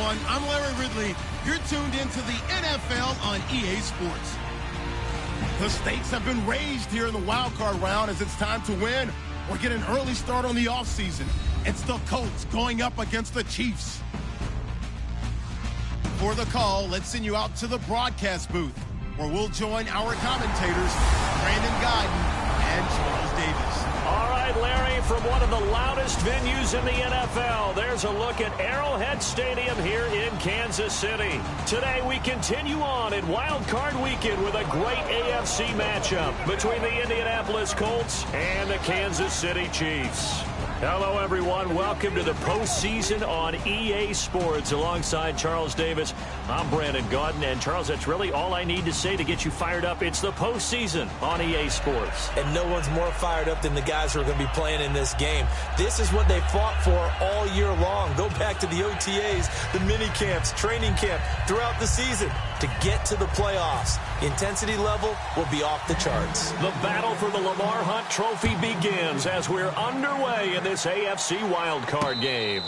everyone. I'm Larry Ridley. You're tuned into the NFL on EA Sports. The stakes have been raised here in the wildcard round as it's time to win or get an early start on the offseason. It's the Colts going up against the Chiefs. For the call, let's send you out to the broadcast booth, where we'll join our commentators, Brandon Guyton and Charles Davis. All right, Larry, from one of the loudest venues in the NFL, there's a look at Arrowhead Stadium here in Kansas City. Today, we continue on in Wild Card Weekend with a great AFC matchup between the Indianapolis Colts and the Kansas City Chiefs. Hello, everyone. Welcome to the postseason on EA Sports alongside Charles Davis. I'm Brandon Guyton, and Charles, that's really all I need to say to get you fired up. It's the postseason on EA Sports. And no one's more fired up than the guys who are going to be playing in this game. This is what they fought for all year long. Go back to the OTAs, the mini camps, training camp, throughout the season to get to the playoffs. The intensity level will be off the charts. The battle for the Lamar Hunt Trophy begins as we're underway in this AFC wildcard game.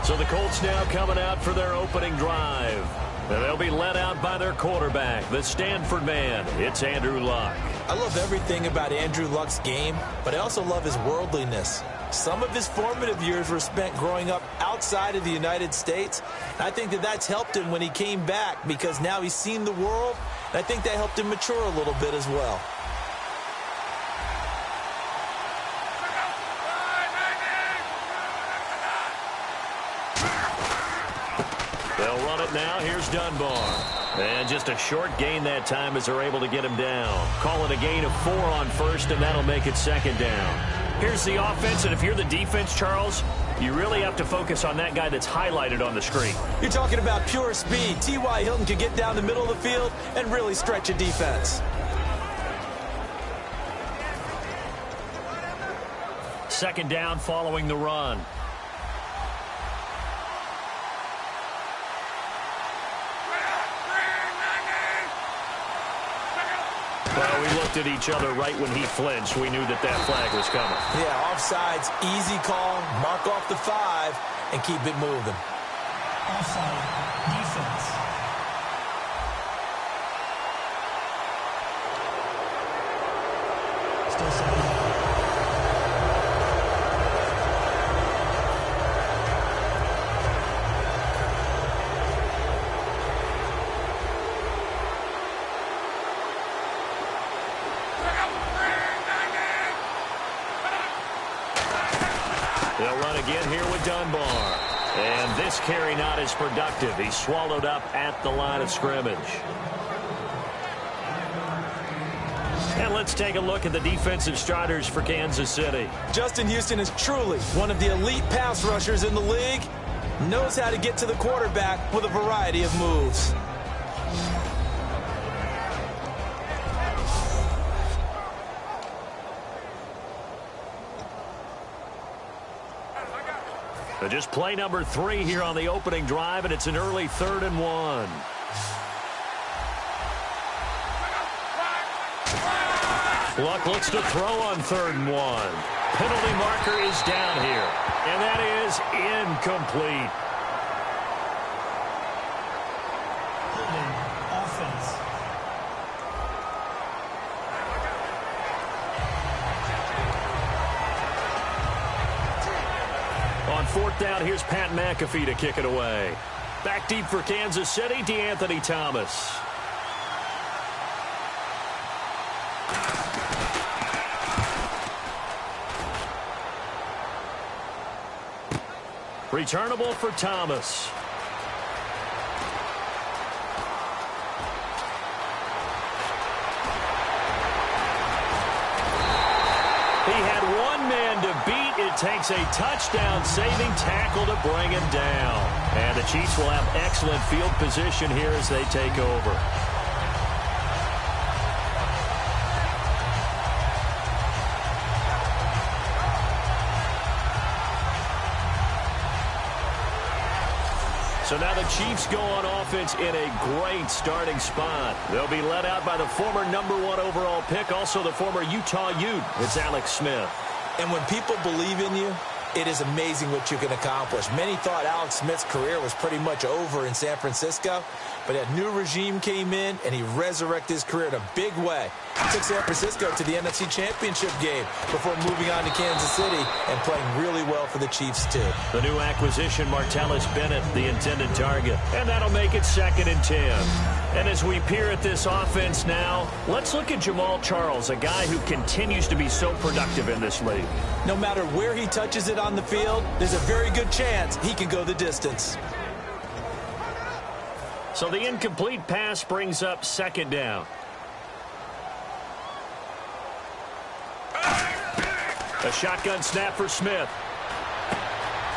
So the Colts now coming out for their opening drive. And they'll be led out by their quarterback, the Stanford man. It's Andrew Luck. I love everything about Andrew Luck's game, but I also love his worldliness. Some of his formative years were spent growing up outside of the United States. I think that that's helped him when he came back because now he's seen the world, and I think that helped him mature a little bit as well. They'll run it now. Here's Dunbar. And just a short gain that time as they're able to get him down. Call it a gain of 4 on first, and that'll make it second down. Here's the offense, and if you're the defense, Charles, you really have to focus on that guy that's highlighted on the screen. You're talking about pure speed. T.Y. Hilton could get down the middle of the field and really stretch a defense. Second down following the run. Well, we looked at each other right when he flinched. We knew that flag was coming. Yeah, offsides, easy call, mark off the 5, and keep it moving. Offside, defense. Still second. They'll run again here with Dunbar. And this carry not as productive. He's swallowed up at the line of scrimmage. And let's take a look at the defensive starters for Kansas City. Justin Houston is truly one of the elite pass rushers in the league. Knows how to get to the quarterback with a variety of moves. Just play number 3 here on the opening drive, and it's an early 3rd and 1. Luck looks to throw on 3rd and 1. Penalty marker is down here, and that is incomplete. Holding offense. On 4th down, here's Pat McAfee to kick it away. Back deep for Kansas City, DeAnthony Thomas. Returnable for Thomas. He had one man to beat. It takes a touchdown-saving tackle to bring him down. And the Chiefs will have excellent field position here as they take over. So now the Chiefs go on offense in a great starting spot. They'll be led out by the former #1 overall pick, also the former Utah Ute. It's Alex Smith. And when people believe in you, it is amazing what you can accomplish. Many thought Alex Smith's career was pretty much over in San Francisco, but a new regime came in, and he resurrected his career in a big way. He took San Francisco to the NFC Championship game before moving on to Kansas City and playing really well for the Chiefs, too. The new acquisition, Martellus Bennett, the intended target, and that'll make it 2nd and 10. And as we peer at this offense now, let's look at Jamal Charles, a guy who continues to be so productive in this league. No matter where he touches it on the field, there's a very good chance he can go the distance. So the incomplete pass brings up 2nd down. A shotgun snap for Smith.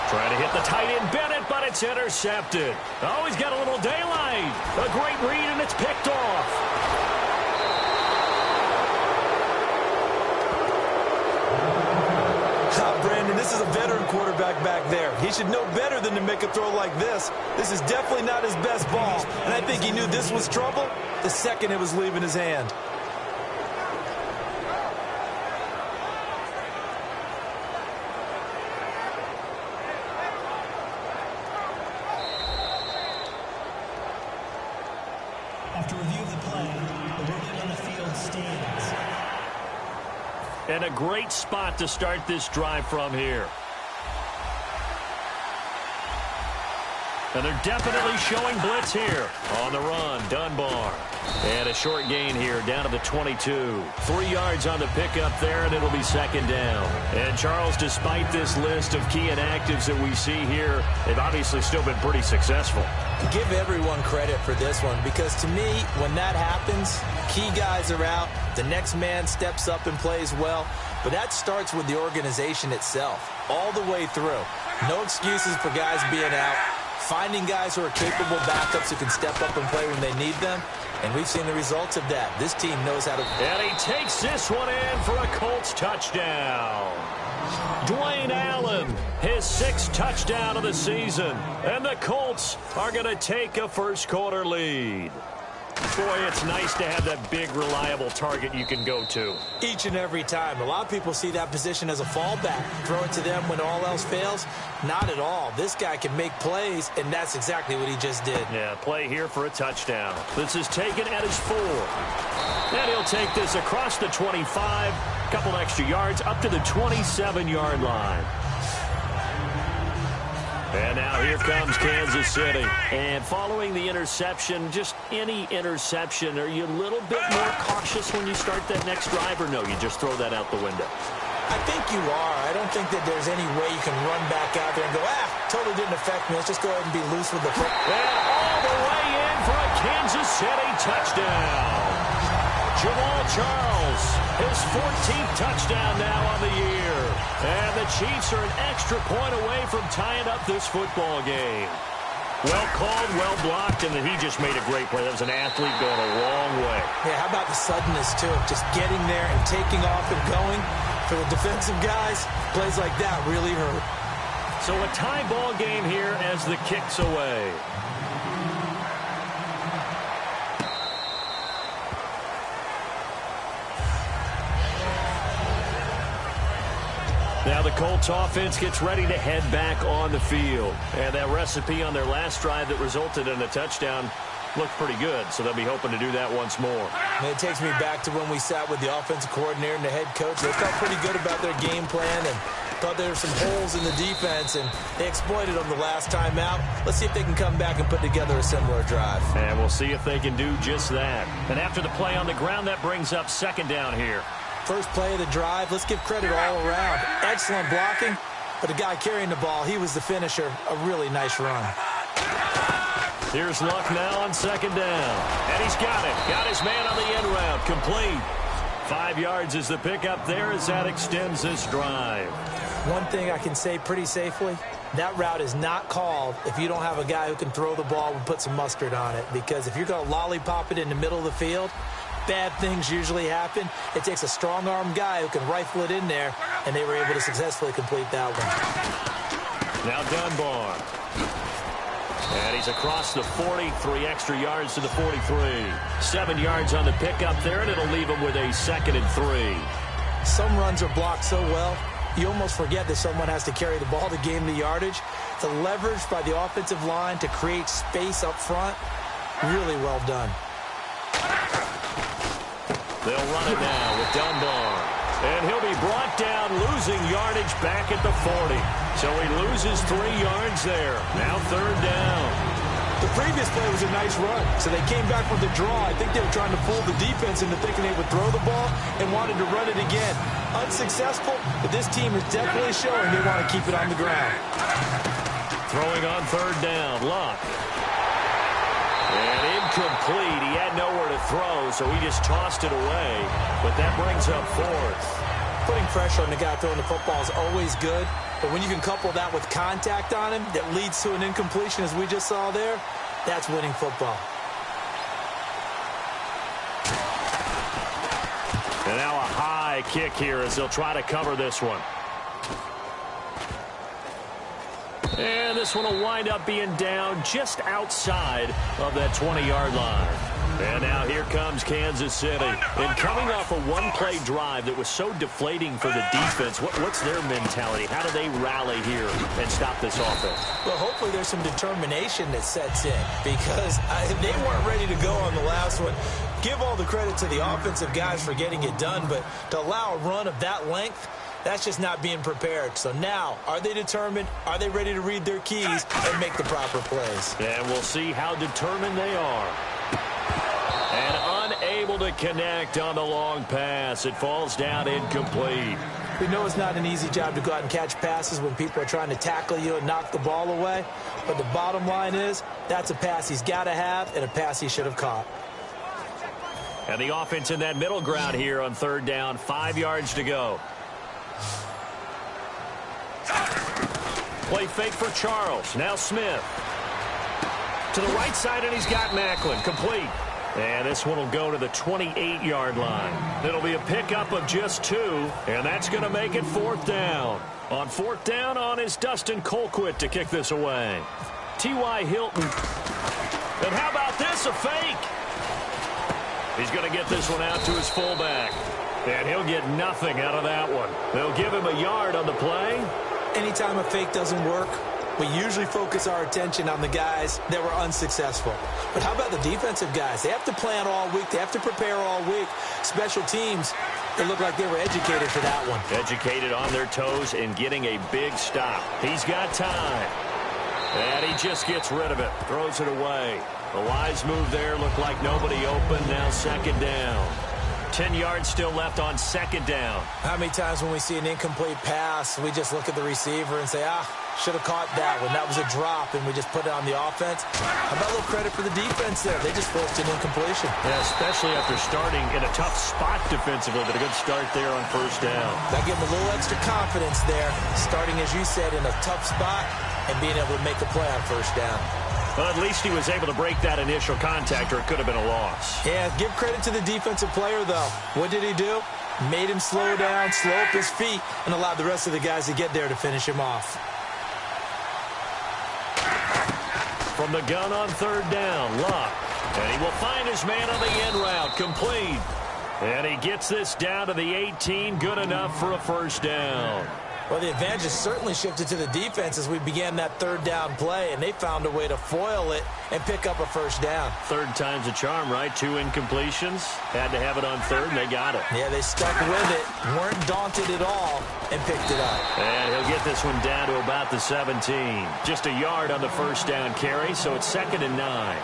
Trying to hit the tight end Bennett, but it's intercepted. Oh, he's got a little daylight. A great read, and it's picked off. Brandon, this is a veteran quarterback back there. He should know better than to make a throw like this. This is definitely not his best ball, and I think he knew this was trouble the second it was leaving his hand. After review of the play, the ruling on the field stands. And a great spot to start this drive from here. And they're definitely showing blitz here. On the run, Dunbar. And a short gain here down to the 22. 3 yards on the pickup there, and it'll be 2nd down. And Charles, despite this list of key inactives that we see here, they've obviously still been pretty successful. Give everyone credit for this one, because to me, when that happens, key guys are out, the next man steps up and plays well, but that starts with the organization itself, all the way through. No excuses for guys being out, finding guys who are capable backups who can step up and play when they need them, and we've seen the results of that. This team knows how to... And he takes this one in for a Colts touchdown. Dwayne Allen, his 6th touchdown of the season. And the Colts are going to take a first-quarter lead. Boy, it's nice to have that big, reliable target you can go to. Each and every time. A lot of people see that position as a fallback. Throw it to them when all else fails. Not at all. This guy can make plays, and that's exactly what he just did. Yeah, play here for a touchdown. This is taken at his 4. And he'll take this across the 25. Couple extra yards up to the 27-yard line. And now here comes Kansas City. And following the interception, just any interception, are you a little bit more cautious when you start that next drive, or no, you just throw that out the window? I think you are. I don't think that there's any way you can run back out there and go, totally didn't affect me. Let's just go ahead and be loose with the foot. And all the way in for a Kansas City touchdown. Jamal Charles, his 14th touchdown now on the year. And the Chiefs are an extra point away from tying up this football game. Well called, well blocked, and then he just made a great play. That was an athlete going a long way. Yeah, how about the suddenness, too? Just getting there and taking off and going. For the defensive guys, plays like that really hurt. So a tie ball game here as the kick's away. Now the Colts offense gets ready to head back on the field. And that recipe on their last drive that resulted in a touchdown looked pretty good, so they'll be hoping to do that once more. And it takes me back to when we sat with the offensive coordinator and the head coach. They felt pretty good about their game plan and thought there were some holes in the defense, and they exploited them the last time out. Let's see if they can come back and put together a similar drive. And we'll see if they can do just that. And after the play on the ground, that brings up 2nd down here. First play of the drive, let's give credit all around. Excellent blocking, but the guy carrying the ball, he was the finisher. A really nice run. Here's Luck now on 2nd down. And he's got it. Got his man on the end route. Complete. 5 yards is the pickup there as that extends this drive. One thing I can say pretty safely, that route is not called if you don't have a guy who can throw the ball and put some mustard on it. Because if you're going to lollipop it in the middle of the field, bad things usually happen. It takes a strong-arm guy who can rifle it in there, and they were able to successfully complete that one. Now Dunbar. And he's across the 40, 3 extra yards to the 43. 7 yards on the pickup there, and it'll leave him with a 2nd and 3. Some runs are blocked so well, you almost forget that someone has to carry the ball to gain the yardage. The leverage by the offensive line to create space up front, really well done. They'll run it now with Dunbar. And he'll be brought down, losing yardage back at the 40. So he loses 3 yards there. Now 3rd down. The previous play was a nice run, so they came back with the draw. I think they were trying to fool the defense into thinking they would throw the ball and wanted to run it again. Unsuccessful, but this team is definitely showing they want to keep it on the ground. Throwing on 3rd down, Luck. And incomplete. He had nowhere to throw, so he just tossed it away. But that brings up 4th. Putting pressure on the guy throwing the football is always good, but when you can couple that with contact on him that leads to an incompletion, as we just saw there, that's winning football. And now a high kick here as they'll try to cover this one. And this one will wind up being down just outside of that 20-yard line. And now here comes Kansas City. And coming off a one-play drive that was so deflating for the defense, what's their mentality? How do they rally here and stop this offense? Well, hopefully there's some determination that sets in because they weren't ready to go on the last one. Give all the credit to the offensive guys for getting it done, but to allow a run of that length, that's just not being prepared. So now, are they determined? Are they ready to read their keys and make the proper plays? And we'll see how determined they are. And unable to connect on the long pass. It falls down incomplete. We know it's not an easy job to go out and catch passes when people are trying to tackle you and knock the ball away. But the bottom line is, that's a pass he's got to have and a pass he should have caught. And the offense in that middle ground here on 3rd down. 5 yards to go. Play fake for Charles. Now Smith. To the right side, and he's got Macklin. Complete. And this one will go to the 28-yard line. It'll be a pickup of just 2, and that's going to make it 4th down. On 4th down on is Dustin Colquitt to kick this away. T.Y. Hilton. And how about this, a fake? He's going to get this one out to his fullback. And he'll get nothing out of that one. They'll give him a yard on the play. Anytime a fake doesn't work, we usually focus our attention on the guys that were unsuccessful. But how about the defensive guys? They have to plan all week. They have to prepare all week. Special teams, it looked like they were educated for that one. Educated on their toes and getting a big stop. He's got time. And he just gets rid of it. Throws it away. A wise move there. Looked like nobody open. Now 2nd down. 10 yards still left on 2nd down. How many times when we see an incomplete pass, we just look at the receiver and say, should have caught that one. That was a drop, and we just put it on the offense. How about a little credit for the defense there? They just forced an incompletion. Yeah, especially after starting in a tough spot defensively, but a good start there on 1st down. That gave them a little extra confidence there, starting, as you said, in a tough spot and being able to make the play on 1st down. Well, at least he was able to break that initial contact, or it could have been a loss. Yeah, give credit to the defensive player, though. What did he do? Made him slow down, slow up his feet, and allowed the rest of the guys to get there to finish him off. From the gun on 3rd down, Luck. And he will find his man on the end route, complete. And he gets this down to the 18, good enough for a 1st down. Well, the advantage has certainly shifted to the defense as we began that 3rd down play, and they found a way to foil it and pick up a 1st down. 3rd time's a charm, right? 2 incompletions. Had to have it on 3rd, and they got it. Yeah, they stuck with it, weren't daunted at all, and picked it up. And he'll get this one down to about the 17. Just a yard on the 1st down carry, so it's 2nd and 9.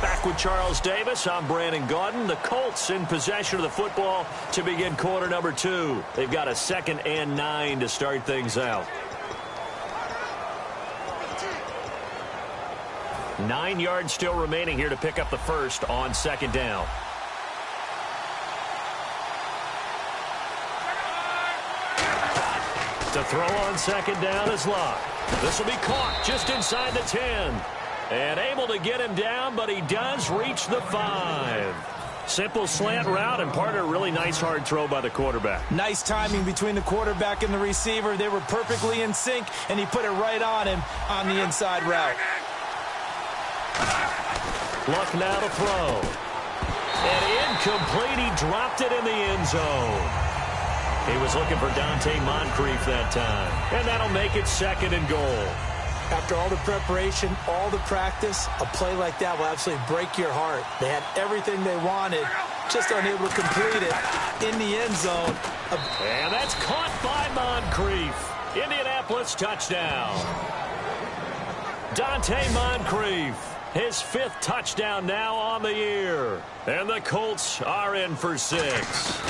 Back with Charles Davis, I'm Brandon Gaudin. The Colts in possession of the football to begin quarter number 2. They've got a 2nd and 9 to start things out. 9 yards still remaining here to pick up the 1st on 2nd down. To throw on 2nd down is Luck. This will be caught just inside the 10. And able to get him down, but he does reach the 5. Simple slant route and part of a really nice hard throw by the quarterback. Nice timing between the quarterback and the receiver. They were perfectly in sync, and he put it right on him on the inside route. Luck now to throw. And incomplete. He dropped it in the end zone. He was looking for Dante Moncrief that time. And that'll make it 2nd and goal. After all the preparation, all the practice, a play like that will absolutely break your heart. They had everything they wanted, just unable to complete it in the end zone. And that's caught by Moncrief. Indianapolis touchdown. Dante Moncrief, his 5th touchdown now on the year. And the Colts are in for 6.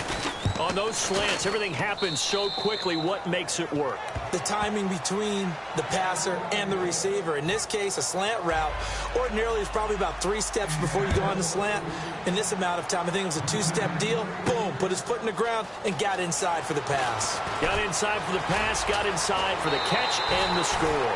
On those slants, everything happens so quickly. What makes it work? The timing between the passer and the receiver. In this case, a slant route ordinarily is probably about 3 steps before you go on the slant. In this amount of time, I think it was a 2-step deal. Boom, put his foot in the ground and got inside for the pass. Got inside for the pass, got inside for the catch and the score.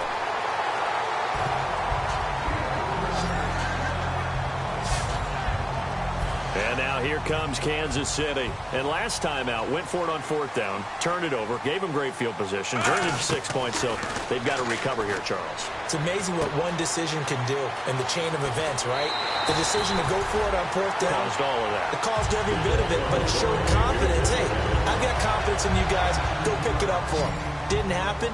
And now here comes Kansas City. And last time out, went for it on 4th down, turned it over, gave them great field position, turned it to 6 points, so they've got to recover here, Charles. It's amazing what one decision can do in the chain of events, right? The decision to go for it on 4th down. Caused all of that. It caused every bit of it, but it showed confidence. Hey, I've got confidence in you guys. Go pick it up for them. Didn't happen.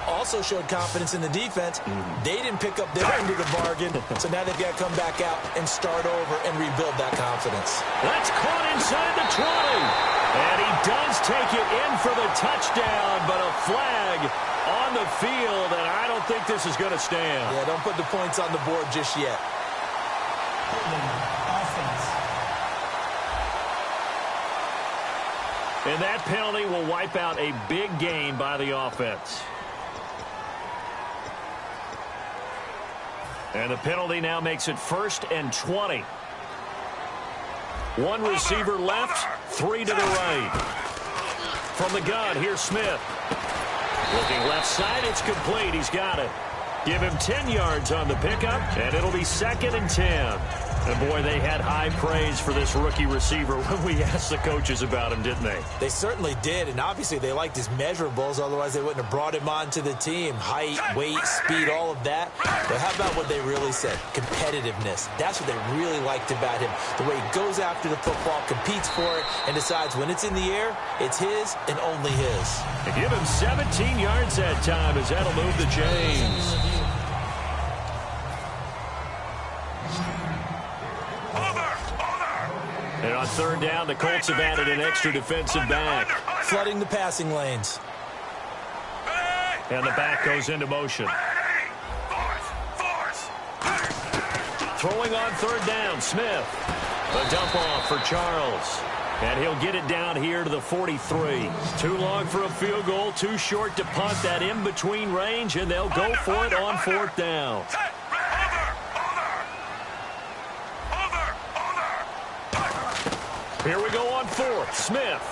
Also showed confidence in the defense. They didn't pick up their end of the bargain, so now they've got to come back out and start over and rebuild that confidence. That's caught inside the 20. And he does take it in for the touchdown, but a flag on the field, and I don't think this is going to stand. Yeah, don't put the points on the board just yet. Offense. And that penalty will wipe out a big gain by the offense. And the penalty now makes it 1st and 20. 1 receiver left, 3 to the right. From the gun, here's Smith. Looking left side, it's complete. He's got it. Give him 10 yards on the pickup, and it'll be 2nd and 10. And, boy, they had high praise for this rookie receiver when we asked the coaches about him, didn't they? They certainly did, and obviously they liked his measurables. Otherwise, they wouldn't have brought him onto the team. Height, weight, speed, all of that. But how about what they really said? Competitiveness. That's what they really liked about him. The way he goes after the football, competes for it, and decides when it's in the air, it's his and only his. And give him 17 yards that time as that'll move the chains. And on 3rd down, the Colts have added an extra defensive back. Flooding the passing lanes. And the back goes into motion. Throwing on 3rd down, Smith. The dump off for Charles. And he'll get it down here to the 43. Too long for a field goal, too short to punt. That in-between range, and they'll go for it on 4th down. Here we go on 4th. Smith.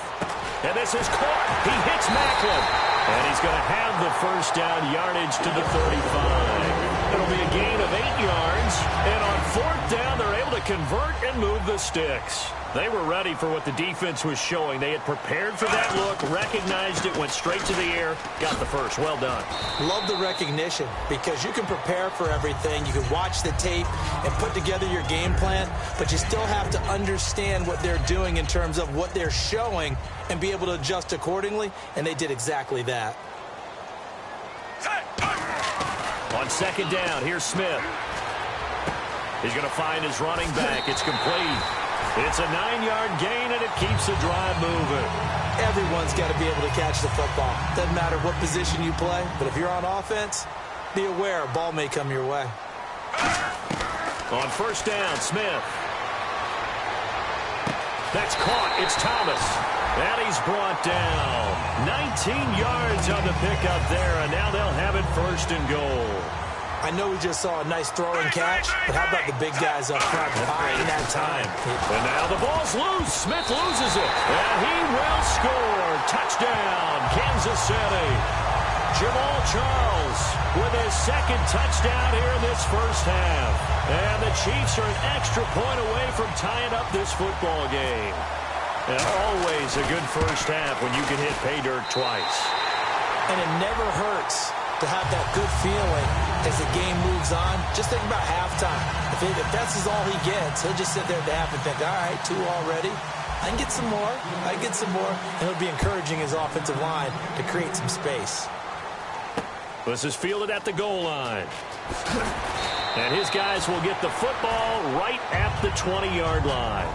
And this is caught. He hits Macklin. And he's going to have the 1st down yardage to the 35. It'll be a gain of 8 yards. And on 4th down, they're able to convert and move the sticks. They were ready for what the defense was showing. They had prepared for that look, recognized it, went straight to the air, got the 1st. Well done. Love the recognition because you can prepare for everything. You can watch the tape and put together your game plan, but you still have to understand what they're doing in terms of what they're showing and be able to adjust accordingly, and they did exactly that. On 2nd down, here's Smith. He's going to find his running back. It's complete. It's a 9-yard gain, and it keeps the drive moving. Everyone's got to be able to catch the football. Doesn't matter what position you play, but if you're on offense, be aware a ball may come your way. On 1st down, Smith. That's caught. It's Thomas. And he's brought down. 19 yards on the pickup there, and now they'll have it 1st and goal. I know we just saw a nice throw and catch, but how about the big guys up front buying that time? And now the ball's loose. Smith loses it. And he will score. Touchdown, Kansas City. Jamal Charles with his 2nd touchdown here in this 1st half. And the Chiefs are an extra point away from tying up this football game. And always a good 1st half when you can hit pay dirt twice. And it never hurts to have that good feeling as the game moves on. Just think about halftime. If that's all he gets, he'll just sit there at the half and think, all right, 2 already. I can get some more. I can get some more. And he'll be encouraging his offensive line to create some space. This is fielded at the goal line. And his guys will get the football right at the 20-yard line.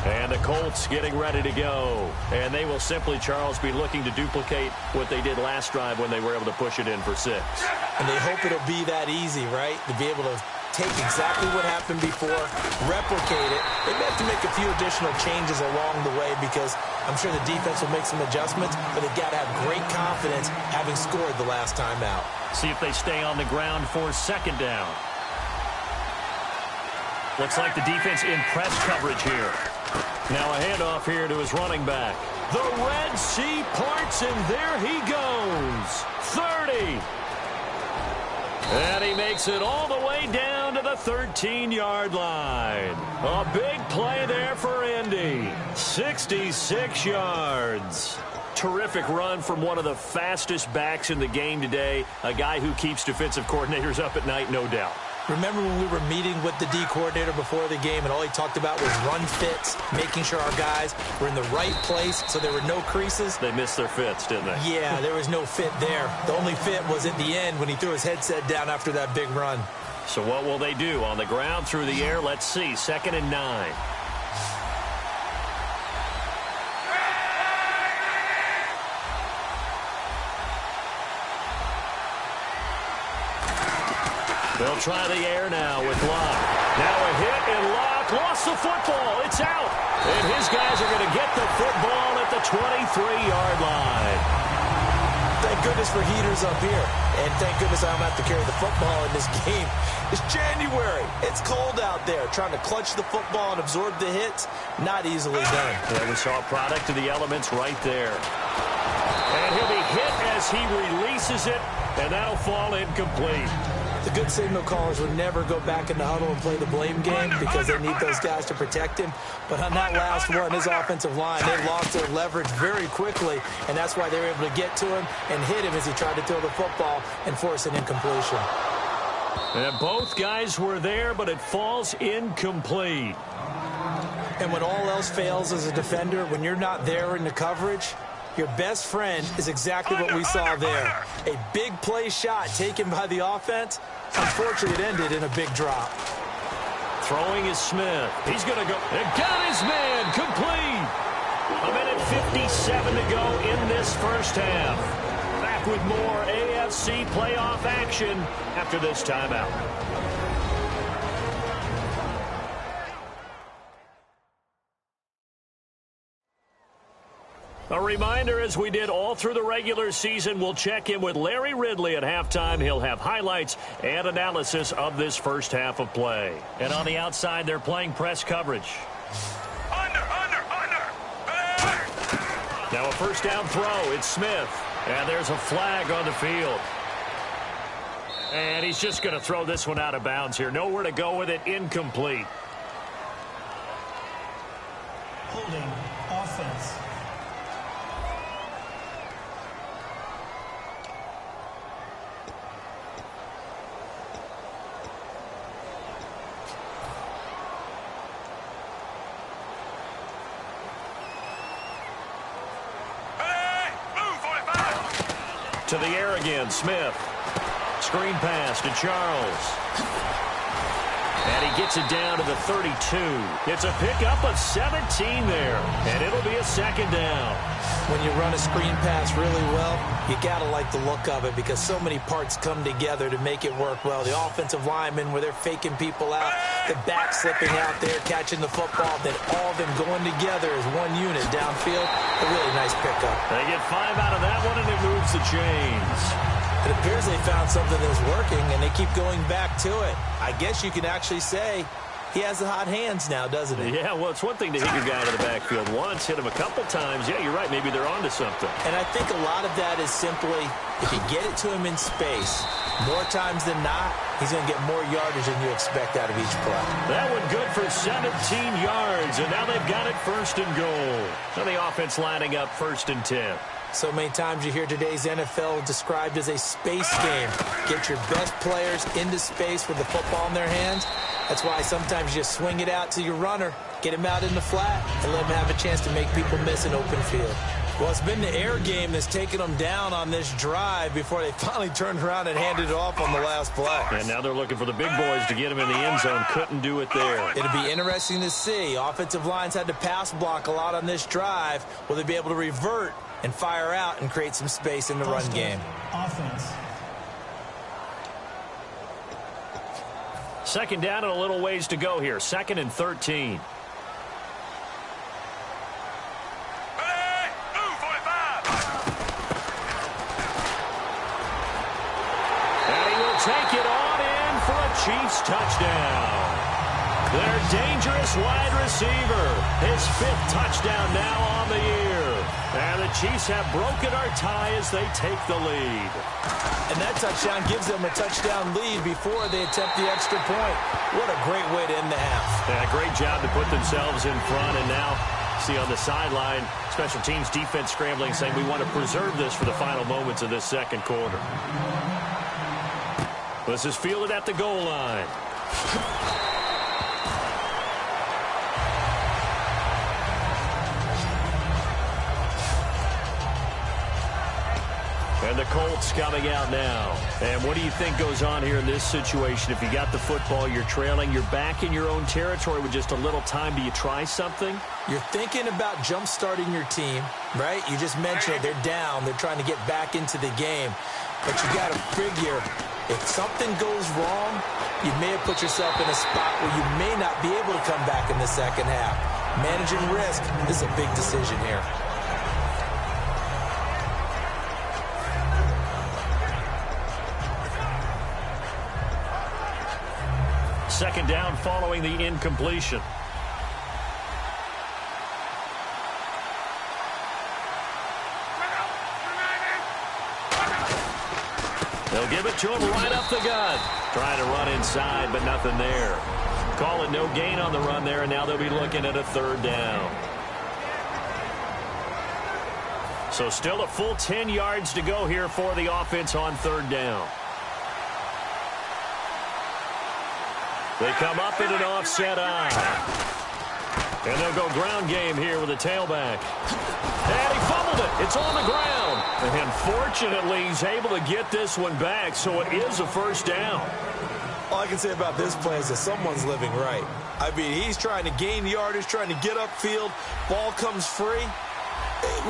And the Colts getting ready to go. And they will simply, Charles, be looking to duplicate what they did last drive when they were able to push it in for 6. And they hope it'll be that easy, right? To be able to take exactly what happened before, replicate it. They may have to make a few additional changes along the way because I'm sure the defense will make some adjustments, but they've got to have great confidence having scored the last time out. See if they stay on the ground for 2nd down. Looks like the defense in press coverage here. Now a handoff here to his running back. The Red Sea parts, and there he goes. 30. And he makes it all the way down to the 13-yard line. A big play there for Indy. 66 yards. Terrific run from one of the fastest backs in the game today. A guy who keeps defensive coordinators up at night, no doubt. Remember when we were meeting with the D coordinator before the game and all he talked about was run fits, making sure our guys were in the right place so there were no creases? They missed their fits, didn't they? Yeah, there was no fit there. The only fit was at the end when he threw his headset down after that big run. So what will they do? On the ground, through the air? Let's see. 2nd and 9. They'll try the air now with Locke. Now a hit, and Locke lost the football. It's out. And his guys are going to get the football at the 23-yard line. Thank goodness for heaters up here. And thank goodness I don't have to carry the football in this game. It's January. It's cold out there. Trying to clutch the football and absorb the hits, not easily done. Yeah, we saw a product of the elements right there. And he'll be hit as he releases it, and that'll fall incomplete. The good signal callers would never go back in the huddle and play the blame game because they need those guys to protect him. But on that last one, his offensive line, they lost their leverage very quickly, and that's why they were able to get to him and hit him as he tried to throw the football and force an incompletion. And both guys were there, but it falls incomplete. And when all else fails as a defender, when you're not there in the coverage, your best friend is exactly what we saw there. A big play shot taken by the offense. Unfortunately, it ended in a big drop. Throwing is Smith. He's going to go. And got his man complete. 1:57 to go in this first half. Back with more AFC playoff action after this timeout. A reminder, as we did all through the regular season, we'll check in with Larry Ridley at halftime. He'll have highlights and analysis of this first half of play. And on the outside, they're playing press coverage. Under. Now a first down throw. It's Smith. And there's a flag on the field. And he's just going to throw this one out of bounds here. Nowhere to go with it. Incomplete. Holding offense. To the air again, Smith. Screen pass to Charles. And he gets it down to the 32. It's a pickup of 17 there. And it'll be a 2nd down. When you run a screen pass really well, you got to like the look of it because so many parts come together to make it work well. The offensive linemen, where they're faking people out, the back slipping out there, catching the football, then all of them going together as one unit downfield. A really nice pickup. They get 5 out of that one, and it moves the chains. It appears they found something that's working, and they keep going back to it. I guess you can actually say he has the hot hands now, doesn't he? Yeah, well, it's one thing to hit your guy out of the backfield once, hit him a couple times. Yeah, you're right. Maybe they're onto something. And I think a lot of that is simply If you get it to him in space, more times than not, he's going to get more yardage than you expect out of each play. That one good for 17 yards, and now they've got it 1st and goal. So the offense lining up 1st and 10. So many times you hear today's NFL described as a space game. Get your best players into space with the football in their hands. That's why sometimes you just swing it out to your runner, get him out in the flat, and let him have a chance to make people miss an open field. Well, it's been the air game that's taken them down on this drive before they finally turned around and handed it off on the last play. And now they're looking for the big boys to get him in the end zone. Couldn't do it there. It'll be interesting to see. Offensive lines had to pass block a lot on this drive. Will they be able to revert and fire out and create some space in the run game? Offense. 2nd down and a little ways to go here. 2nd and 13. Take it on in for a Chiefs touchdown. Their dangerous wide receiver. His 5th touchdown now on the year. And the Chiefs have broken our tie as they take the lead. And that touchdown gives them a touchdown lead before they attempt the extra point. What a great way to end the half. Yeah, great job to put themselves in front. And now, see on the sideline, special teams defense scrambling, saying we want to preserve this for the final moments of this 2nd quarter. This is fielded at the goal line. And the Colts coming out now. And what do you think goes on here in this situation? If you got the football, you're trailing, you're back in your own territory with just a little time. Do you try something? You're thinking about jump-starting your team, right? You just mentioned it. They're down. They're trying to get back into the game. But you got to figure, if something goes wrong, you may have put yourself in a spot where you may not be able to come back in the 2nd half. Managing risk is a big decision here. Second down following the incompletion. They'll give it to him right up the gut. Trying to run inside, but nothing there. Call it no gain on the run there, and now they'll be looking at a 3rd down. So still a full 10 yards to go here for the offense on 3rd down. They come up in an offset eye. And they'll go ground game here with a tailback. And he fumbled it. It's on the ground. And fortunately, he's able to get this one back, so it is a 1st down. All I can say about this play is that someone's living right. I mean, he's trying to gain yardage, trying to get upfield. Ball comes free.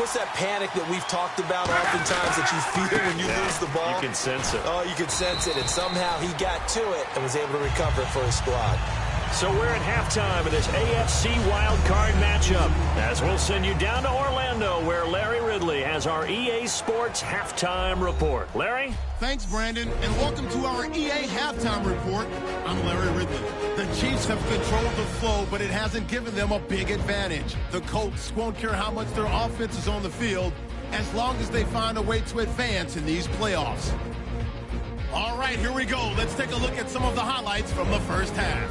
What's that panic that we've talked about oftentimes that you feel when you lose the ball? You can sense it. Oh, you can sense it. And somehow he got to it and was able to recover it for his squad. So we're at halftime of this AFC Wildcard matchup, as we'll send you down to Orlando, where Larry Ridley has our EA Sports Halftime Report. Larry? Thanks, Brandon, and welcome to our EA Halftime Report. I'm Larry Ridley. The Chiefs have controlled the flow, but it hasn't given them a big advantage. The Colts won't care how much their offense is on the field, as long as they find a way to advance in these playoffs. All right, here we go. Let's take a look at some of the highlights from the first half.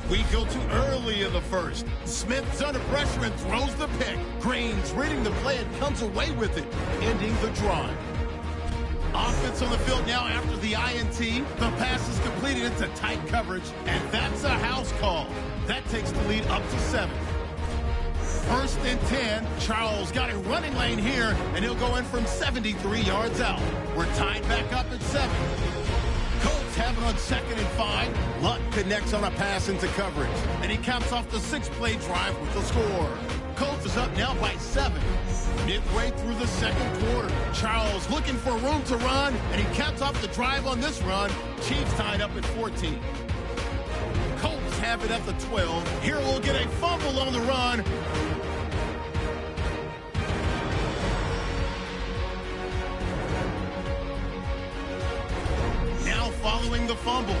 We go to early in the first. Smith's under pressure and throws the pick. Green's reading the play and comes away with it, ending the drive. Offense on the field now after the INT. The pass is completed into tight coverage, and that's a house call. That takes the lead up to 7. 1st and 10. Charles got a running lane here, and he'll go in from 73 yards out. We're tied back up at 7. Colts have it on 2nd and 5. Luck connects on a pass into coverage, and he caps off the 6-play drive with the score. Colts is up now by 7. Midway through the 2nd quarter, Charles looking for room to run, and he caps off the drive on this run. Chiefs tied up at 14. Colts have it at the 12. Here we'll get a fumble on the run. Now following the fumble.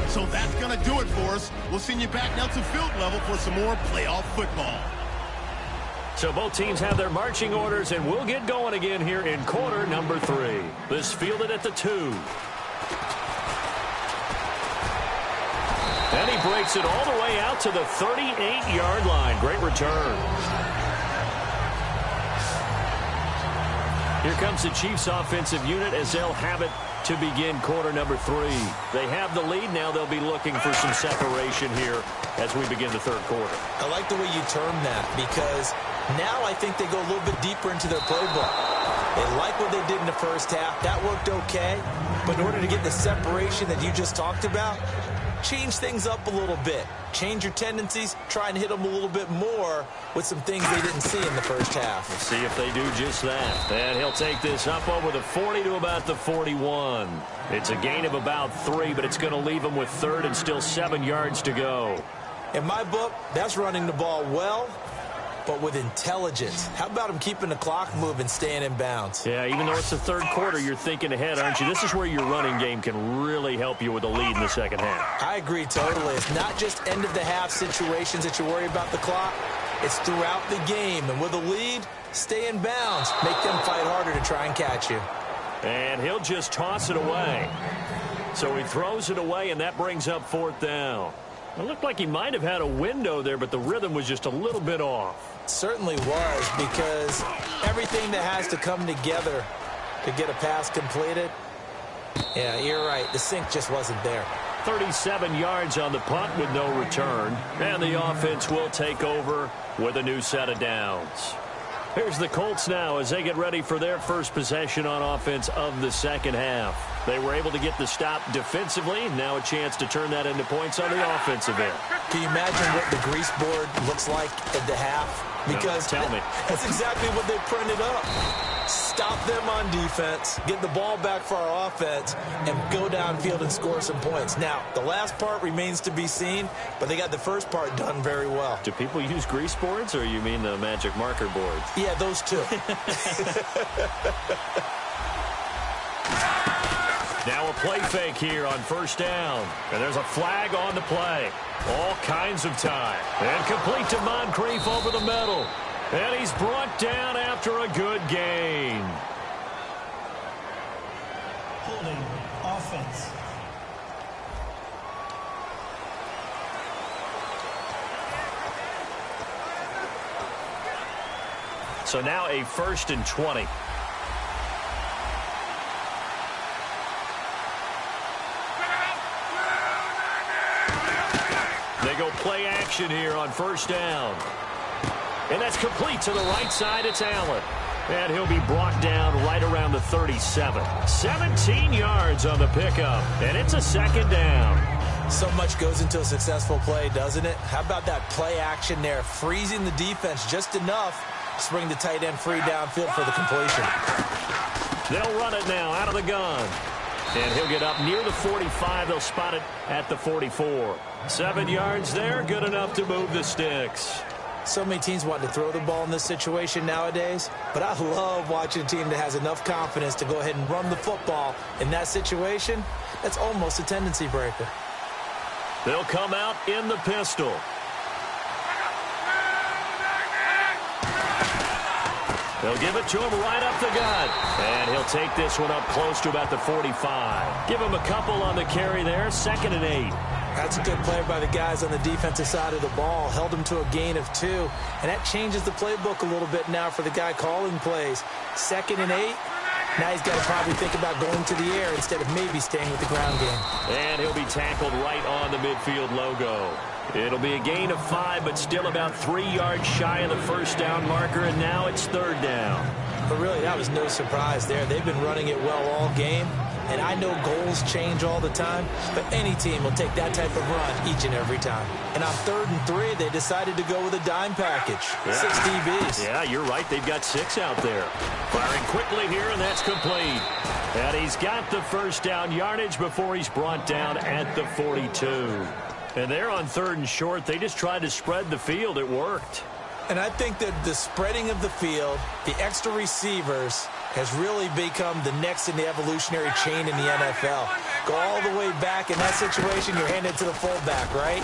So that's going to do it for course, we'll send you back now to field level for some more playoff football. So both teams have their marching orders, and we'll get going again here in quarter number 3. This fielded at the 2. And he breaks it all the way out to the 38-yard line. Great return. Here comes the Chiefs offensive unit as they'll have it to begin quarter number 3. They have the lead. Now they'll be looking for some separation here as we begin the third quarter. I like the way you term that, because now I think they go a little bit deeper into their playbook. They like what they did in the first half. That worked okay. But in order to get the separation that you just talked about, change things up a little bit. Change your tendencies. Try and hit them a little bit more with some things they didn't see in the first half. We'll see if they do just that. And he'll take this up over the 40 to about the 41. It's a gain of about 3, but it's going to leave them with third and still 7 yards to go. In my book, that's running the ball well, but with intelligence. How about him keeping the clock moving, staying in bounds? Yeah, even though it's the third quarter, you're thinking ahead, aren't you? This is where your running game can really help you with a lead in the second half. I agree totally. It's not just end-of-the-half situations that you worry about the clock. It's throughout the game. And with a lead, stay in bounds. Make them fight harder to try and catch you. And he'll just toss it away. So he throws it away, and that brings up fourth down. It looked like he might have had a window there, but the rhythm was just a little bit off. Certainly was, because everything that has to come together to get a pass completed, yeah, you're right. The sync just wasn't there. 37 yards on the punt with no return. And the offense will take over with a new set of downs. Here's the Colts now as they get ready for their first possession on offense of the second half. They were able to get the stop defensively. Now a chance to turn that into points on the offensive end. Can you imagine what the grease board looks like at the half? Because tell me. That's exactly what they printed up. Stop them on defense, get the ball back for our offense, and go downfield and score some points. Now, the last part remains to be seen, but they got the first part done very well. Do people use grease boards, or you mean the magic marker boards? Yeah, those two. Now a play fake here on first down. And there's a flag on the play. All kinds of time. And complete to Moncrief over the middle. And he's brought down after a good gain. Holding offense. So now a 1st and 20. They go play action here on first down. And that's complete to the right side. It's Allen. And he'll be brought down right around the 37. 17 yards on the pickup. And it's a second down. So much goes into a successful play, doesn't it? How about that play action there? Freezing the defense just enough to bring the tight end free downfield for the completion. They'll run it now out of the gun. And he'll get up near the 45. They'll spot it at the 44. 7 yards there. Good enough to move the sticks. So many teams want to throw the ball in this situation nowadays, but I love watching a team that has enough confidence to go ahead and run the football in that situation. That's almost a tendency breaker. They'll come out in the pistol. They'll give it to him right up the gut. And he'll take this one up close to about the 45. Give him a couple on the carry there. 2nd and 8. That's a good play by the guys on the defensive side of the ball. Held him to a gain of 2. And that changes the playbook a little bit now for the guy calling plays. 2nd and 8. Now he's got to probably think about going to the air instead of maybe staying with the ground game. And he'll be tackled right on the midfield logo. It'll be a gain of 5, but still about 3 yards shy of the first down marker, and now it's 3rd down. But really, that was no surprise there. They've been running it well all game. And I know goals change all the time, but any team will take that type of run each and every time. And on 3rd and 3, they decided to go with a dime package. 6 DBs. Yeah, you're right. They've got 6 out there. Firing quickly here, and that's complete. And he's got the first down yardage before he's brought down at the 42. And they're on 3rd and short. They just tried to spread the field. It worked. And I think that the spreading of the field, the extra receivers, has really become the next in the evolutionary chain in the NFL. Go all the way back. In that situation, you're handed to the fullback, right?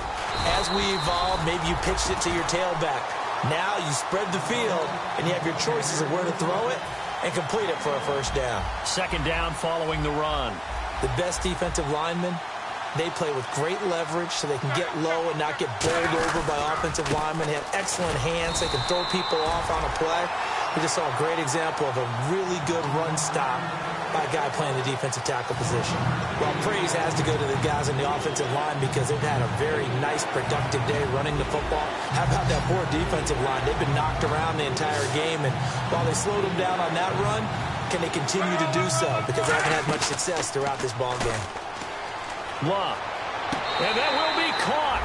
As we evolve, maybe you pitched it to your tailback. Now you spread the field, and you have your choices of where to throw it and complete it for a first down. Second down following the run. The best defensive linemen, they play with great leverage so they can get low and not get bowled over by offensive linemen. They have excellent hands. They can throw people off on a play. We just saw a great example of a really good run stop by a guy playing the defensive tackle position. Well, praise has to go to the guys in the offensive line because they've had a very nice, productive day running the football. How about that poor defensive line? They've been knocked around the entire game, and while they slowed them down on that run, can they continue to do so? Because they haven't had much success throughout this ball game. Love. And that will be caught,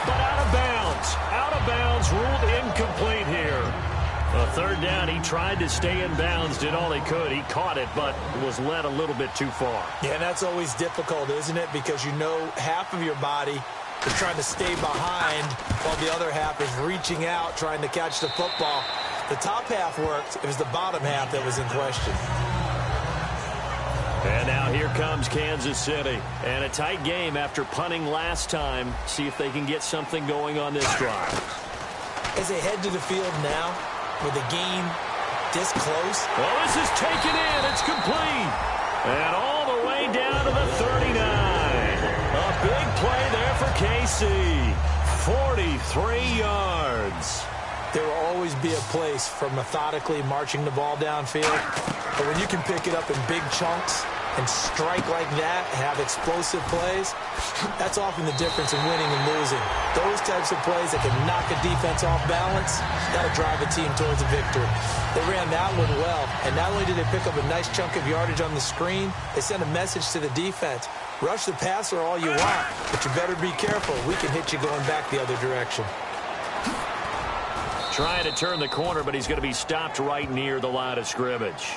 but out of bounds. Out of bounds, ruled incomplete here. A third down, he tried to stay in bounds, did all he could. He caught it, but was led a little bit too far. Yeah, and that's always difficult, isn't it? Because you know half of your body is trying to stay behind while the other half is reaching out, trying to catch the football. The top half worked. It was the bottom half that was in question. And now here comes Kansas City. And a tight game after punting last time. See if they can get something going on this drive. As they head to the field now, with the game this close. Well, this is taken in. It's complete. And all the way down to the 39. A big play there for KC. 43 yards. There will always be a place for methodically marching the ball downfield. But when you can pick it up in big chunks and strike like that, have explosive plays, that's often the difference in winning and losing. Those types of plays that can knock a defense off balance, that'll drive a team towards a victory. They ran that one well, and not only did they pick up a nice chunk of yardage on the screen, they sent a message to the defense. Rush the passer all you want, but you better be careful. We can hit you going back the other direction. Trying to turn the corner, but he's going to be stopped right near the line of scrimmage.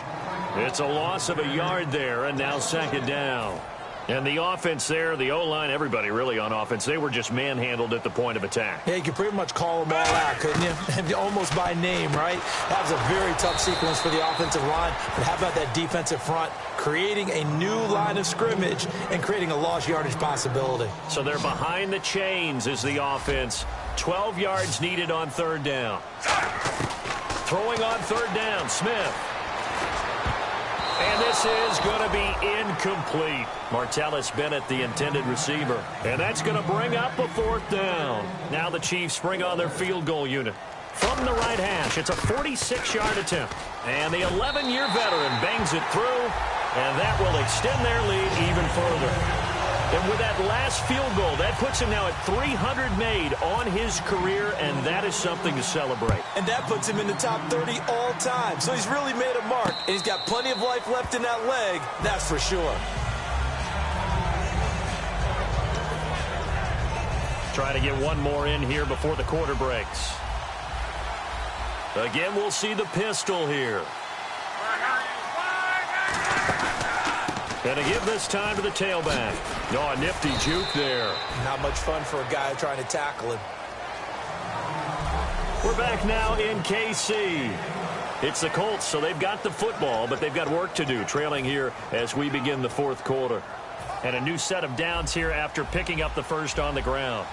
It's a loss of a yard there, and now second down. And the offense there, the O-line, everybody really on offense, they were just manhandled at the point of attack. Yeah, you could pretty much call them all out, couldn't you? Almost by name, right? That was a very tough sequence for the offensive line. But how about that defensive front? Creating a new line of scrimmage and creating a lost yardage possibility. So they're behind the chains as the offense. 12 yards needed on third down. Throwing on third down, Smith. And this is going to be incomplete. Martellus Bennett, the intended receiver. And that's going to bring up a fourth down. Now the Chiefs bring on their field goal unit. From the right hash, it's a 46-yard attempt. And the 11-year veteran bangs it through. And that will extend their lead even further. And with that last field goal, that puts him now at 300 made on his career, and that is something to celebrate. And that puts him in the top 30 all time. So he's really made a mark, and he's got plenty of life left in that leg, that's for sure. Trying to get one more in here before the quarter breaks. Again, we'll see the pistol here. And a give this time to the tailback. Oh, a nifty juke there. Not much fun for a guy trying to tackle him. We're back now in KC. It's the Colts, so they've got the football, but they've got work to do, trailing here as we begin the fourth quarter. And a new set of downs here after picking up the first on the ground.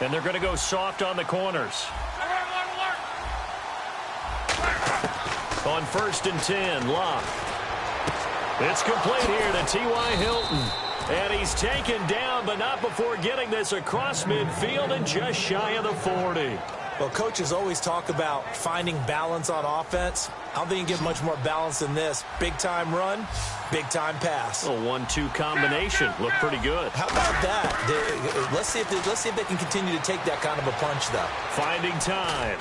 And they're going to go soft on the corners. On 1st and 10, Locke. It's complete here to T.Y. Hilton. And he's taken down, but not before getting this across midfield and just shy of the 40. Well, coaches always talk about finding balance on offense. I don't think you can get much more balance than this. Big-time run, big-time pass. A 1-2 combination. Looked pretty good. How about that? Let's see if they can continue to take that kind of a punch, though. Finding time.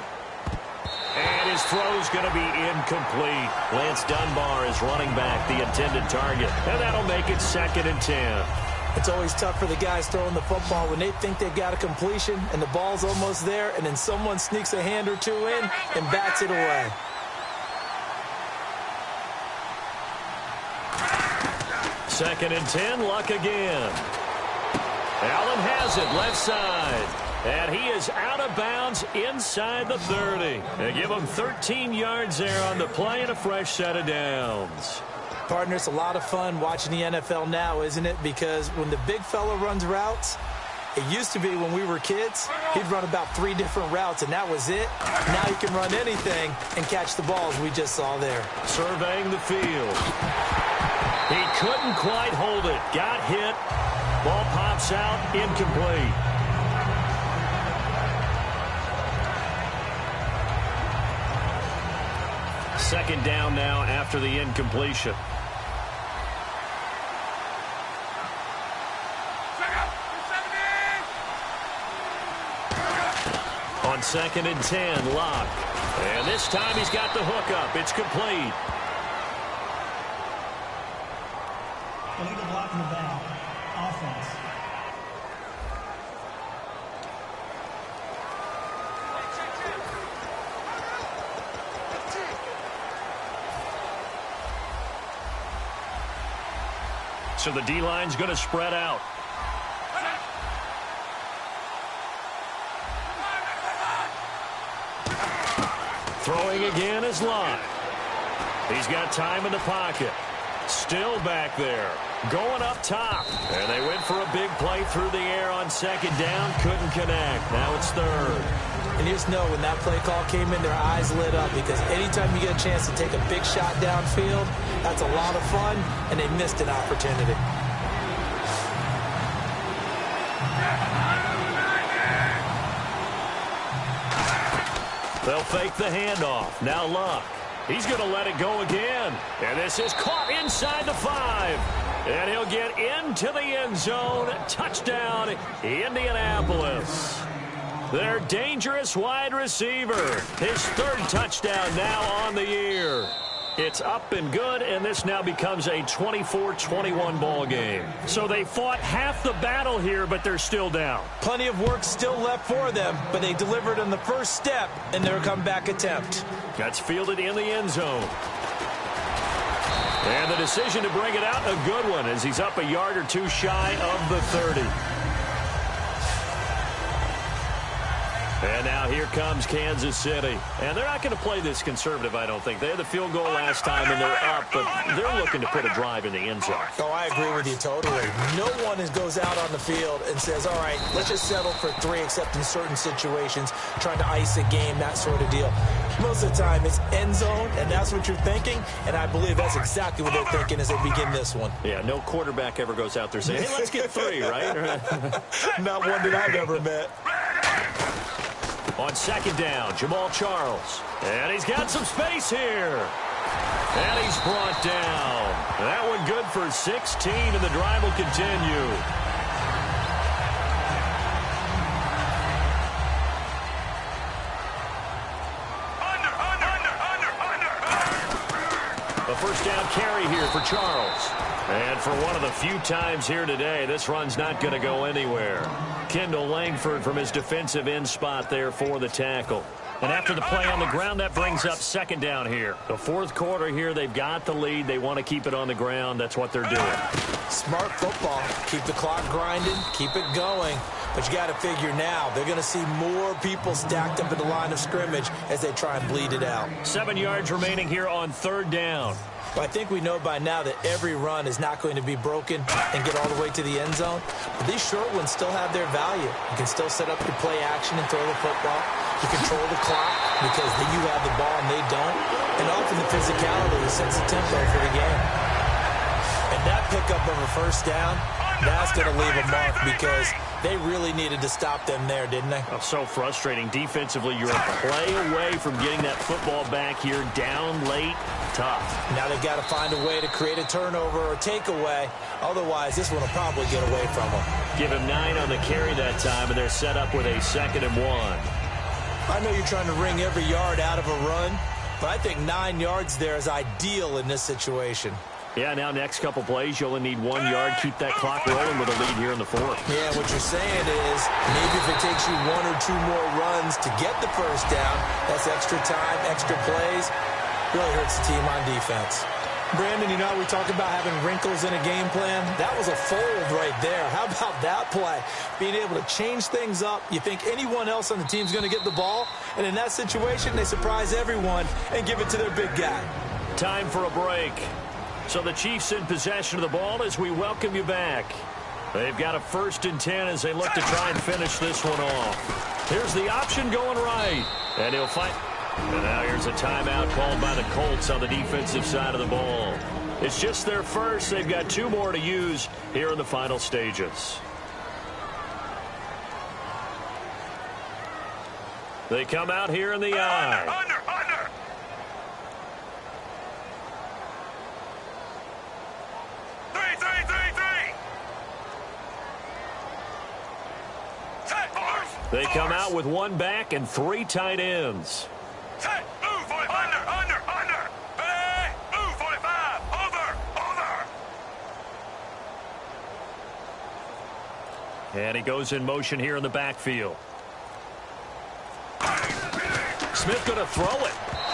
And his throw's going to be incomplete. Lance Dunbar is running back the intended target. And that'll make it 2nd and 10. It's always tough for the guys throwing the football when they think they've got a completion and the ball's almost there, and then someone sneaks a hand or two in and bats it away. Second and 10, Luck again. Allen has it, left side. And he is out of bounds inside the 30. They give him 13 yards there on the play and a fresh set of downs. Partner, it's a lot of fun watching the NFL now, isn't it? Because when the big fella runs routes, it used to be when we were kids, he'd run about 3 different routes, and that was it. Now he can run anything and catch the balls we just saw there. Surveying the field. He couldn't quite hold it. Got hit. Ball pops out, incomplete. Second down now after the incompletion. On 2nd and 10, Locke. And this time he's got the hook up. It's complete. Illegal block in the back. Offense. So the D-line's going to spread out. Throwing again is Locke. He's got time in the pocket. Still back there. Going up top. And they went for a big play through the air on 2nd down. Couldn't connect. Now it's 3rd. And you just know when that play call came in, their eyes lit up, because anytime you get a chance to take a big shot downfield, that's a lot of fun, and they missed an opportunity. They'll fake the handoff. Now Luck. He's going to let it go again. And this is caught inside the 5. And he'll get into the end zone. Touchdown, Indianapolis. Their dangerous wide receiver. His 3rd touchdown now on the year. It's up and good, and this now becomes a 24-21 ball game. So they fought half the battle here, but they're still down. Plenty of work still left for them, but they delivered on the first step in their comeback attempt. That's fielded in the end zone. And the decision to bring it out, a good one, as he's up a yard or 2 shy of the 30. And now here comes Kansas City. And they're not going to play this conservative, I don't think. They had the field goal last time, and they're up, but they're looking to put a drive in the end zone. Oh, I agree with you totally. No one goes out on the field and says, all right, let's just settle for 3, except in certain situations, trying to ice a game, that sort of deal. Most of the time, it's end zone, and that's what you're thinking, and I believe that's exactly what they're thinking as they begin this one. Yeah, no quarterback ever goes out there saying, hey, let's get 3, right? Not one that I've ever met. On 2nd down, Jamal Charles. And he's got some space here. And he's brought down. That one good for 16, and the drive will continue. A first down carry here for Charles. And for one of the few times here today, this run's not going to go anywhere. Kendall Langford from his defensive end spot there for the tackle. And after the play on the ground, that brings up 2nd down here. The 4th quarter here, they've got the lead. They want to keep it on the ground. That's what they're doing. Smart football. Keep the clock grinding. Keep it going. But you got to figure now, they're going to see more people stacked up in the line of scrimmage as they try and bleed it out. 7 yards remaining here on 3rd down. Well, I think we know by now that every run is not going to be broken and get all the way to the end zone. But these short ones still have their value. You can still set up your play action and throw the football. You control the clock because then you have the ball and they don't. And often the physicality sets the tempo for the game. And that pickup of a first down, that's going to leave a mark because they really needed to stop them there, didn't they? Oh, so frustrating. Defensively, you're a play away from getting that football back here down late. Tough. Now they've got to find a way to create a turnover or takeaway. Otherwise, this one will probably get away from them. Give him 9 on the carry that time, and they're set up with a 2nd and 1. I know you're trying to wring every yard out of a run, but I think 9 yards there is ideal in this situation. Yeah, now next couple plays, you only need 1 yard. Keep that clock rolling with a lead here in the 4th. Yeah, what you're saying is maybe if it takes you 1 or 2 more runs to get the first down, that's extra time, extra plays. Really hurts the team on defense. Brandon, you know, we talk about having wrinkles in a game plan. That was a fold right there. How about that play? Being able to change things up. You think anyone else on the team's going to get the ball, and in that situation, they surprise everyone and give it to their big guy. Time for a break. So the Chiefs in possession of the ball as we welcome you back. They've got a 1st and 10 as they look to try and finish this one off. Here's the option going right. And he'll fight. And now here's a timeout called by the Colts on the defensive side of the ball. It's just their first. They've got 2 more to use here in the final stages. They come out here in the eye. Under. 3. They come out with 1 back and 3 tight ends. Set. Move 45. Under. Hey, move 45. Over. And he goes in motion here in the backfield. Smith going to throw it.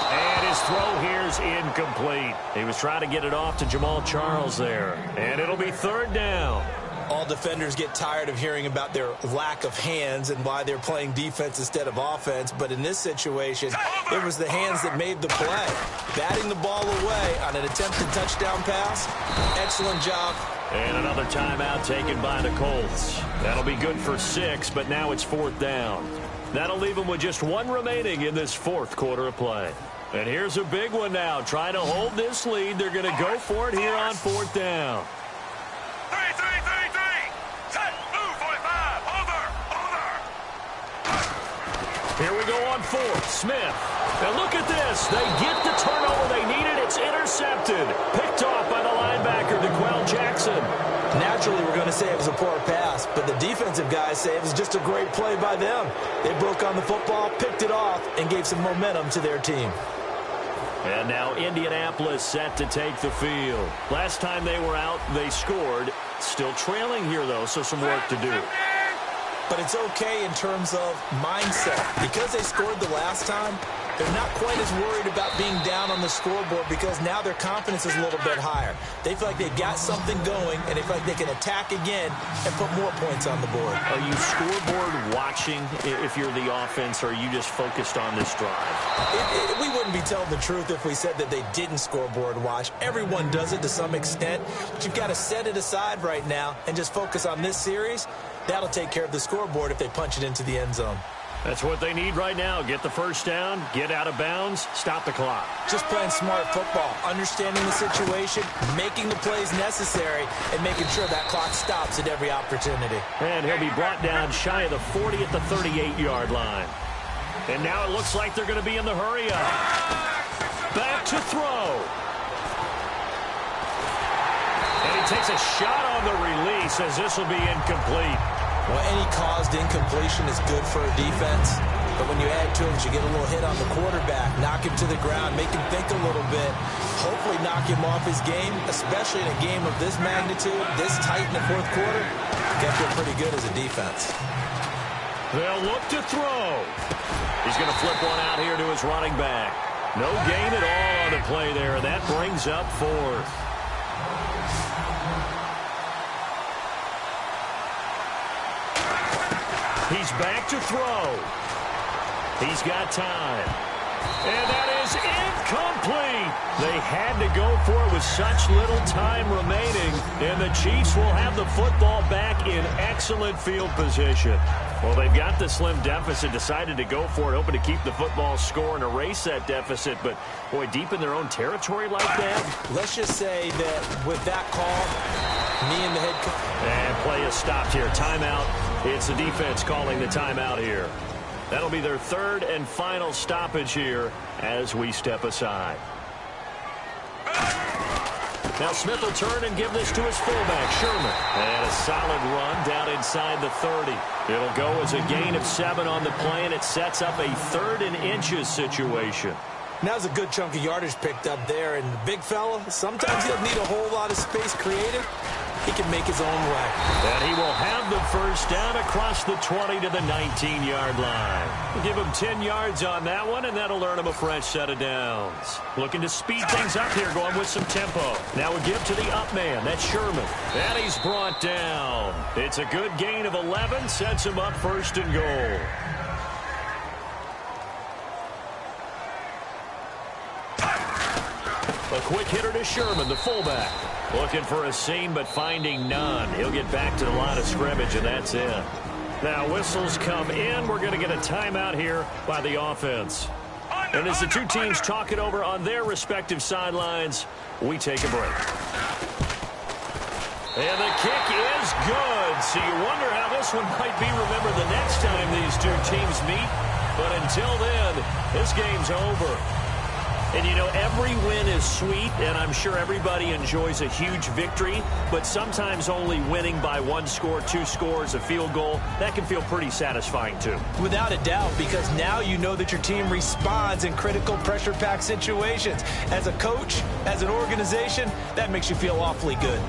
And his throw here is incomplete. He was trying to get it off to Jamal Charles there. And it'll be 3rd down. All defenders get tired of hearing about their lack of hands and why they're playing defense instead of offense. But in this situation, it was the hands that made the play. Batting the ball away on an attempted touchdown pass. Excellent job. And another timeout taken by the Colts. That'll be good for 6, but now it's 4th down. That'll leave them with just 1 remaining in this 4th quarter of play. And here's a big one now. Trying to hold this lead. They're going to go for it here on 4th down. 3. Set. Move 45. Over. Here we go on 4th. Smith. And look at this. They get the turnover they needed. It's intercepted. Picked off by the linebacker, DeQuell Jackson. Naturally, we're going to say it was a poor pass, but the defensive guys say it was just a great play by them. They broke on the football, picked it off, and gave some momentum to their team. And now Indianapolis set to take the field. Last time they were out, they scored. Still trailing here, though, so some work to do. But it's okay in terms of mindset. Because they scored the last time, they're not quite as worried about being down on the scoreboard because now their confidence is a little bit higher. They feel like they've got something going, and they feel like they can attack again and put more points on the board. Are you scoreboard watching if you're the offense, or are you just focused on this drive? We wouldn't be telling the truth if we said that they didn't scoreboard watch. Everyone does it to some extent, but you've got to set it aside right now and just focus on this series. That'll take care of the scoreboard if they punch it into the end zone. That's what they need right now. Get the 1st down, get out of bounds, stop the clock. Just playing smart football, understanding the situation, making the plays necessary, and making sure that clock stops at every opportunity. And he'll be brought down shy of the 40 at the 38-yard line. And now it looks like they're going to be in the hurry-up. Back to throw. And he takes a shot on the release as this will be incomplete. Well, any caused incompletion is good for a defense, but when you add to it, you get a little hit on the quarterback, knock him to the ground, make him think a little bit, hopefully knock him off his game, especially in a game of this magnitude, this tight in the 4th quarter. You got to feel pretty good as a defense. They'll look to throw. He's going to flip one out here to his running back. No gain at all on the play there. That brings up 4th. He's back to throw. He's got time. And that is incomplete. They had to go for it with such little time remaining. And the Chiefs will have the football back in excellent field position. Well, they've got the slim deficit, decided to go for it, hoping to keep the football score and erase that deficit. But, boy, deep in their own territory like that. Let's just say that with that call, me and the head coach. And play is stopped here. Timeout. It's the defense calling the timeout here. That'll be their 3rd and final stoppage here as we step aside. Now Smith will turn and give this to his fullback, Sherman. And a solid run down inside the 30. It'll go as a gain of 7 on the play, and it sets up a 3rd and inches situation. Now's a good chunk of yardage picked up there, and the big fella, sometimes he doesn't need a whole lot of space created. He can make his own way. And he will have the 1st down across the 20 to the 19-yard line. We'll give him 10 yards on that one, and that'll earn him a fresh set of downs. Looking to speed things up here, going with some tempo. Now we give to the up man. That's Sherman. And he's brought down. It's a good gain of 11, sets him up 1st and goal. A quick hitter to Sherman, the fullback. Looking for a seam, but finding none. He'll get back to the line of scrimmage, and that's it. Now whistles come in. We're going to get a timeout here by the offense. And as the two teams talk it over on their respective sidelines, we take a break. And the kick is good. So you wonder how this one might be remembered the next time these two teams meet. But until then, this game's over. And, you know, every win is sweet, and I'm sure everybody enjoys a huge victory. But sometimes only winning by 1 score, 2 scores, a field goal, that can feel pretty satisfying, too. Without a doubt, because now you know that your team responds in critical pressure-packed situations. As a coach, as an organization, that makes you feel awfully good.